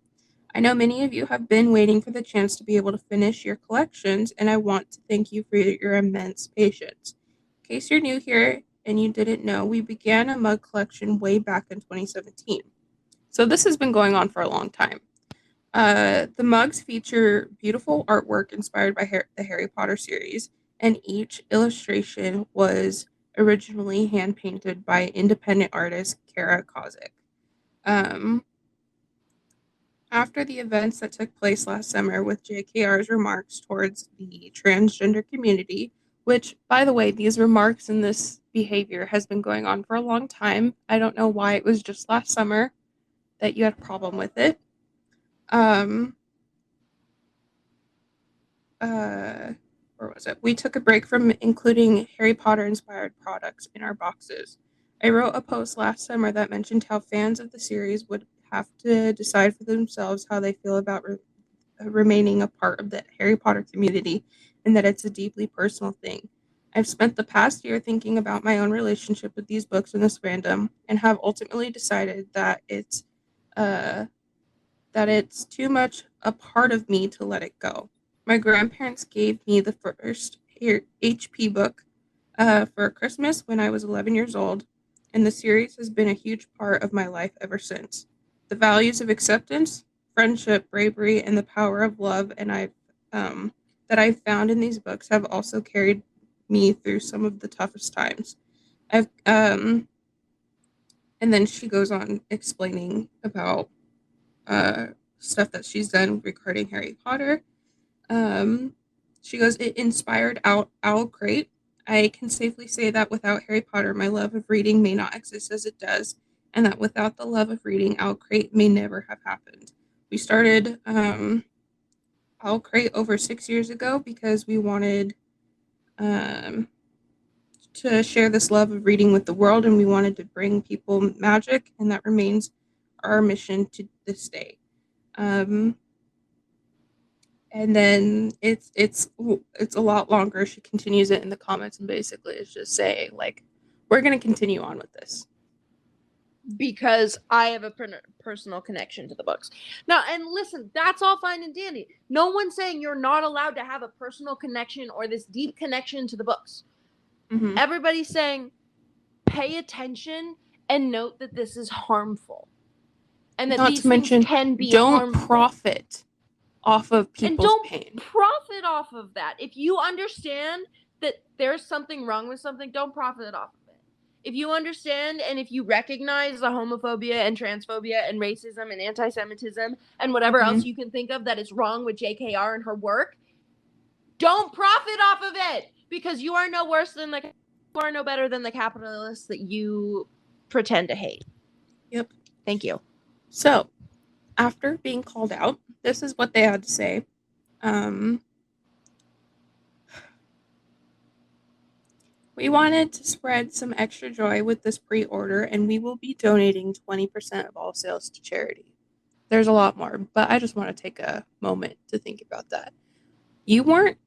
I know many of you have been waiting for the chance to be able to finish your collections, and I want to thank you for your immense patience. In case you're new here and you didn't know, we began a mug collection way back in 2017. So this has been going on for a long time. The mugs feature beautiful artwork inspired by the Harry Potter series, and each illustration was originally hand painted by independent artist Kara Kozik. Um, After the events that took place last summer with JKR's remarks towards the transgender community, which, by the way, these remarks and this behavior has been going on for a long time. I don't know why it was just last summer that you had a problem with it. Um, where was it? We took a break from including Harry Potter inspired products in our boxes. I wrote a post last summer that mentioned how fans of the series would have to decide for themselves how they feel about remaining a part of the Harry Potter community, and that it's a deeply personal thing. I've spent the past year thinking about my own relationship with these books and this fandom, and have ultimately decided uh, that it's too much a part of me to let it go. My grandparents gave me the first HP book for Christmas when I was 11 years old, and the series has been a huge part of my life ever since. The values of acceptance, friendship, bravery, and the power of love, um, that I've found in these books have also carried me through some of the toughest times. I've And then she goes on explaining about uh, stuff that she's done regarding Harry Potter. Um, She goes, it inspired Owl Crate. I can safely say that without Harry Potter, my love of reading may not exist as it does, and that without the love of reading, Owl Crate may never have happened. We started Owl Crate over 6 years ago because we wanted um, to share this love of reading with the world, and we wanted to bring people magic, and that remains our mission to this day. Um, and then it's a lot longer. She continues it in the comments and basically is just saying like, we're gonna continue on with this because I have a personal connection to the books. Now, and listen, that's all fine and dandy. No one's saying you're not allowed to have a personal connection or this deep connection to the books. Mm-hmm. Everybody's saying pay attention and note that this is harmful. And that Not these to mention, things can be don't harmful. profit off of people's pain. And don't profit off of that. If you understand that there's something wrong with something, don't profit off of it. If you understand and if you recognize the homophobia and transphobia and racism and anti-Semitism and whatever else you can think of that is wrong with JKR and her work, don't profit off of it, because you are no better than the capitalists that you pretend to hate. Yep. Thank you. So, after being called out, this is what they had to say. We wanted to spread some extra joy with this pre-order, and we will be donating 20% of all sales to charity. There's a lot more, but I just want to take a moment to think about that. You weren't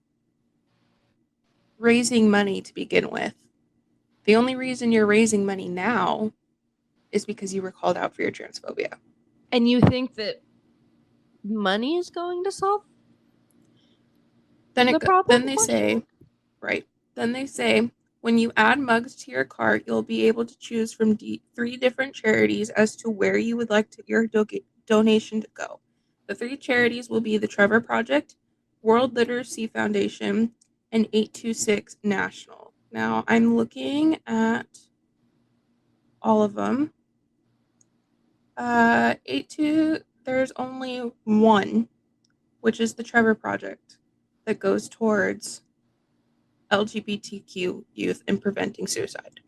raising money to begin with. The only reason you're raising money now is because you were called out for your transphobia. And you think that money is going to solve the problem? Then they say, right. Then they say, when you add mugs to your cart, you'll be able to choose from 3 different charities as to where you would like your donation to go. The 3 charities will be the Trevor Project, World Literacy Foundation, and 826 National. Now, I'm looking at all of them. There's only one, which is the Trevor Project, that goes towards LGBTQ youth and preventing suicide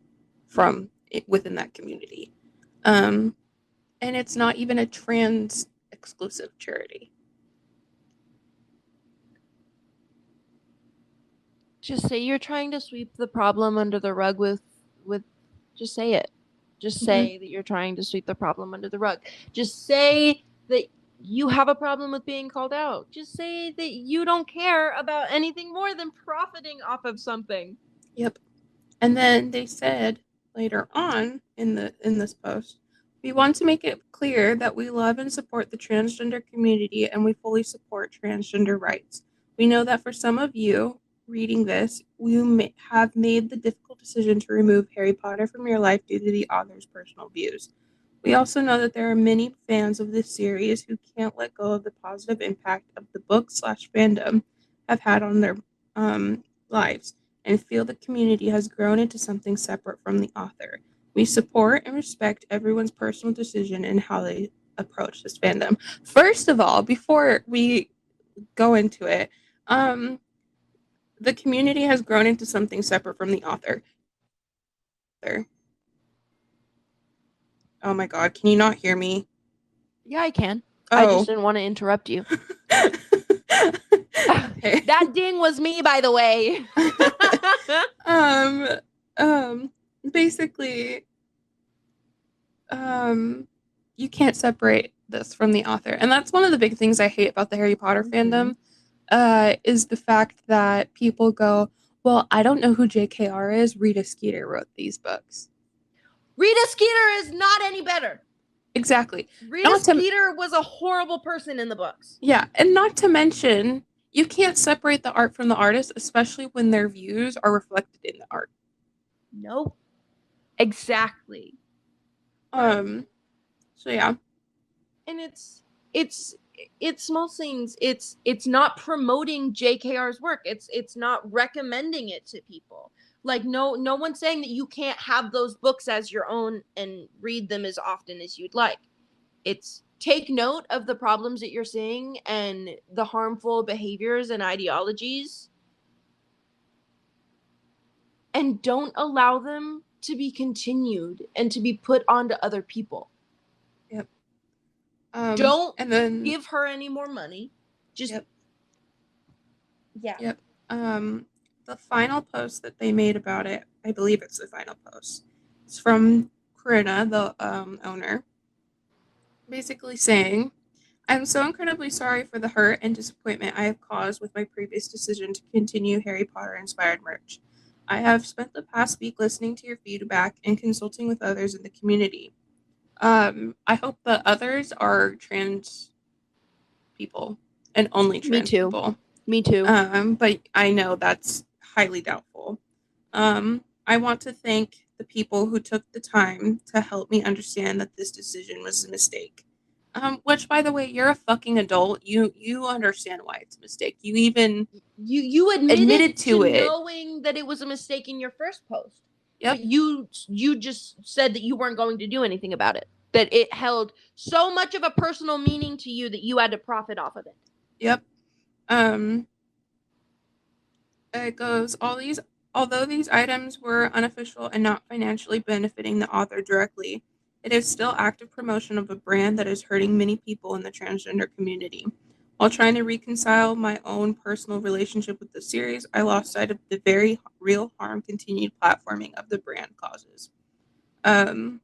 from within that community. And it's not even a trans exclusive charity. Just say you're trying to sweep the problem under the rug with just say it. Just say that you're trying to sweep the problem under the rug. Just say that you have a problem with being called out. Just say that you don't care about anything more than profiting off of something. Yep. And then they said later on in this post, we want to make it clear that we love and support the transgender community and we fully support transgender rights. We know that for some of you reading this, you have made the difficult decision to remove Harry Potter from your life due to the author's personal views. We also know that there are many fans of this series who can't let go of the positive impact of the book/fandom have had on their lives and feel the community has grown into something separate from the author. We support and respect everyone's personal decision in how they approach this fandom. First of all, before we go into it, the community has grown into something separate from the author. Oh my God, can you not hear me? Yeah, I can. Oh. I just didn't want to interrupt you. Okay. That ding was me, by the way. Basically, you can't separate this from the author. And that's one of the big things I hate about the Harry Potter fandom, is the fact that people go, well, I don't know who JKR is. Rita Skeeter wrote these books. Rita Skeeter is not any better. Exactly. Rita Skeeter was a horrible person in the books. Yeah, and not to mention, you can't separate the art from the artist, especially when their views are reflected in the art. Nope. Exactly. So yeah. And it's small things. It's not promoting JKR's work. It's not recommending it to people. Like no one's saying that you can't have those books as your own and read them as often as you'd like. It's take note of the problems that you're seeing and the harmful behaviors and ideologies and don't allow them to be continued and to be put onto other people. Yep. Don't and then give her any more money. Just Yep. Yeah. Yep. The final post that they made about it, I believe it's the final post. It's from Corinna, the owner, basically saying, "I'm so incredibly sorry for the hurt and disappointment I have caused with my previous decision to continue Harry Potter inspired merch. I have spent the past week listening to your feedback and consulting with others in the community. I hope the others are trans people and only Me trans too. people. Me too. But I know that's highly doubtful. I want to thank the people who took the time to help me understand that this decision was a mistake. Which, by the way, you're a fucking adult. You understand why it's a mistake. You even You admitted admitted to to it. knowing that it was a mistake in your first post. Yep. But you just said that you weren't going to do anything about it. That it held so much of a personal meaning to you that you had to profit off of it. Yep. It goes, although these items were unofficial and not financially benefiting the author directly, it is still active promotion of a brand that is hurting many people in the transgender community. While trying to reconcile my own personal relationship with the series, I lost sight of the very real harm continued platforming of the brand causes. Um,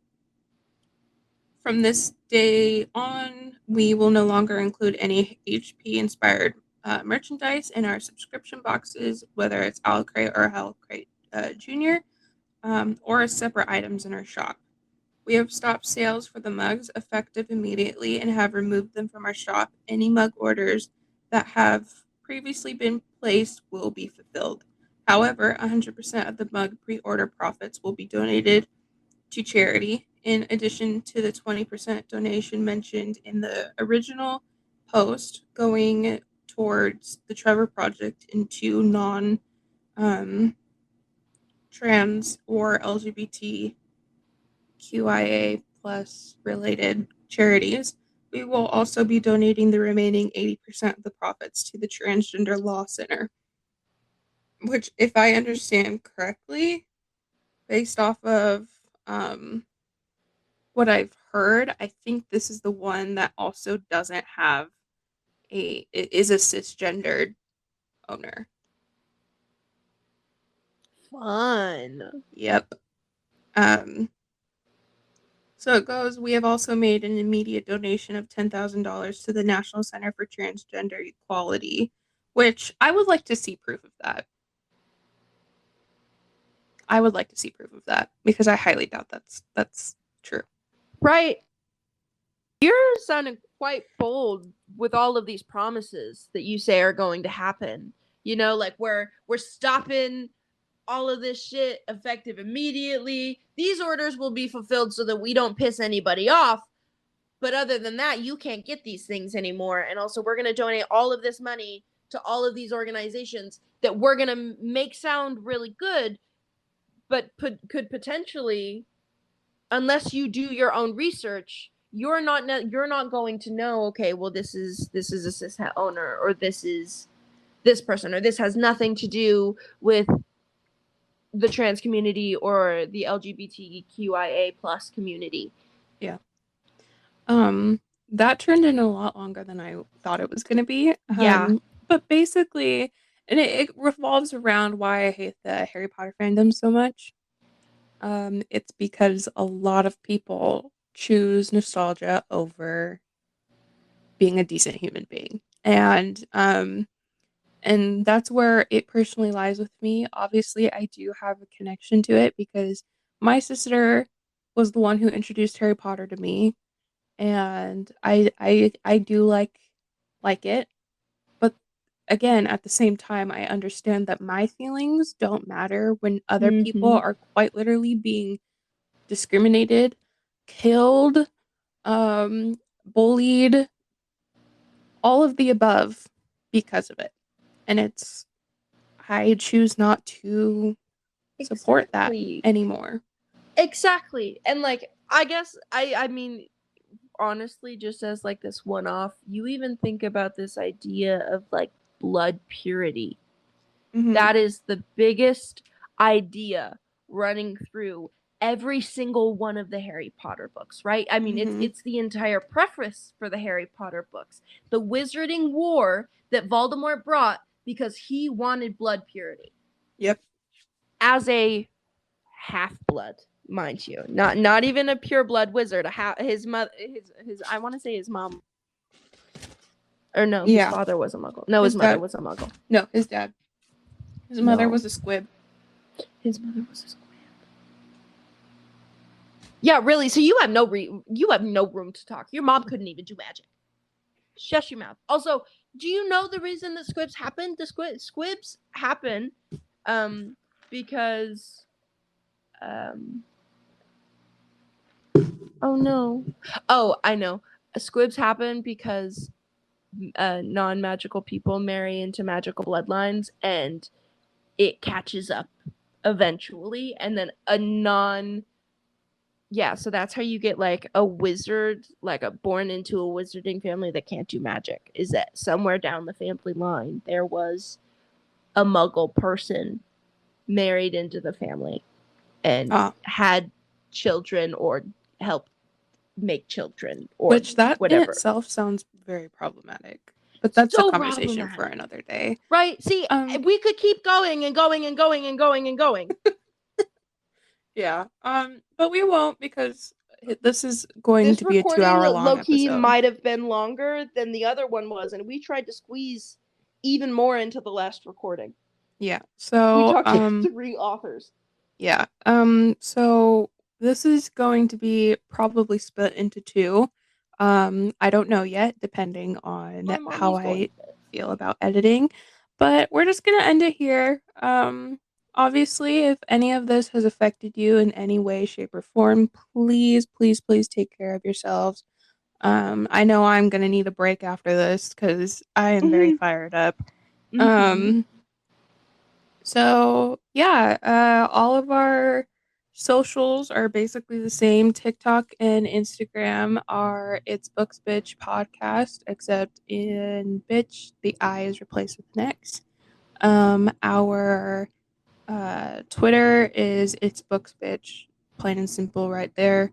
from this day on, we will no longer include any HP inspired merchandise in our subscription boxes, whether it's Owl Crate or Owl Crate Junior, or as separate items in our shop. We have stopped sales for the mugs effective immediately and have removed them from our shop. Any mug orders that have previously been placed will be fulfilled. However, 100% of the mug pre-order profits will be donated to charity, in addition to the 20% donation mentioned in the original post going towards the Trevor Project and two non trans or LGBTQIA plus related charities. We will also be donating the remaining 80% of the profits to the Transgender Law Center, which, if I understand correctly, based off of what I've heard, I think this is the one that also doesn't have is a cisgendered owner. Fun. Yep. Um, so it goes, we have also made an immediate donation of $10,000 to the National Center for Transgender Equality, which I would like to see proof of that. I would like to see proof of that because I highly doubt that's true. Right. You're sounding quite bold with all of these promises that you say are going to happen. You know, like we're stopping all of this shit effective immediately. These orders will be fulfilled so that we don't piss anybody off. But other than that, you can't get these things anymore. And also, we're going to donate all of this money to all of these organizations that we're going to make sound really good, but could potentially, unless you do your own research, you're not going to know. Okay, well, this is a cishet owner, or this is this person, or this has nothing to do with the trans community or the LGBTQIA plus community. Yeah. That turned in a lot longer than I thought it was going to be. Yeah. But basically, and it revolves around why I hate the Harry Potter fandom so much. It's because a lot of people choose nostalgia over being a decent human being. And that's where it personally lies with me. Obviously, I do have a connection to it because my sister was the one who introduced Harry Potter to me, and I do like it. But again, at the same time, I understand that my feelings don't matter when other people Mm-hmm. are quite literally being discriminated, killed, bullied, all of the above because of it. And I choose not to support that Exactly. anymore. Exactly. And like, I guess I mean, honestly, just as like this one off, you even think about this idea of like blood purity. Mm-hmm. That is the biggest. idea running through every single one of the Harry Potter books, right? I mean, it's the entire preface for the Harry Potter books. The Wizarding War that Voldemort brought because he wanted blood purity. Yep. As a half-blood, mind you, not even a pure blood wizard. His mother, his I want to say his mom, or no, his father was a Muggle. No, his mother was a Muggle. No, his dad. His mother was a squib. His mother was a squib. Yeah, really. So you have no room to talk. Your mom couldn't even do magic. Shush your mouth. Also, do you know the reason that squibs happen? The squibs happen because oh no. Oh, I know. Squibs happen because non-magical people marry into magical bloodlines and it catches up eventually, and then so that's how you get like a wizard, like born into a wizarding family that can't do magic, is that somewhere down the family line there was a Muggle person married into the family and had children or helped make children, or which that whatever. in itself sounds very problematic. But that's a conversation for another day. Right. See, we could keep going and going and going and going and going. Yeah. But we won't, because this is going to be a 2-hour long low-key episode. Might have been longer than the other one was, and we tried to squeeze even more into the last recording. Yeah. So we talked to 3 authors. Yeah. So this is going to be probably split into 2. I don't know yet, depending on how I feel about editing. But we're just gonna end it here. Obviously, if any of this has affected you in any way, shape, or form, please, please, please take care of yourselves. I know I'm gonna need a break after this because I am very fired up. So yeah, all of our socials are basically the same. TikTok and Instagram are itsbooksbxtchpodcast, except in bitch, the I is replaced with an X. Our Twitter is itsbooksbxtch, plain and simple right there.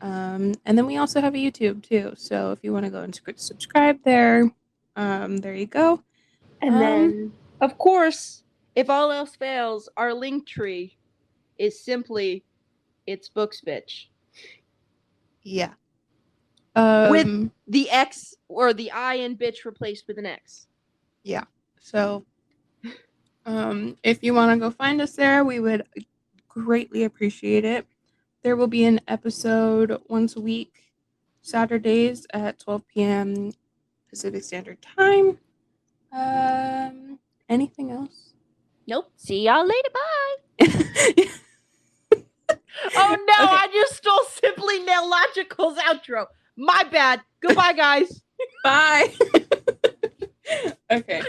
And then we also have a YouTube too. So if you want to go and subscribe there, there you go. And then, of course, if all else fails, our link tree is simply itsbooksbxtch. Yeah. With the X or the I in bitch replaced with an X. Yeah. So if you want to go find us there, we would greatly appreciate it. There will be an episode once a week, Saturdays at 12 p.m. Pacific Standard Time. Anything else? Nope. See y'all later. Bye. Oh no, okay. I just stole Simply Nailogical's outro. My bad. Goodbye, guys. Bye. Okay.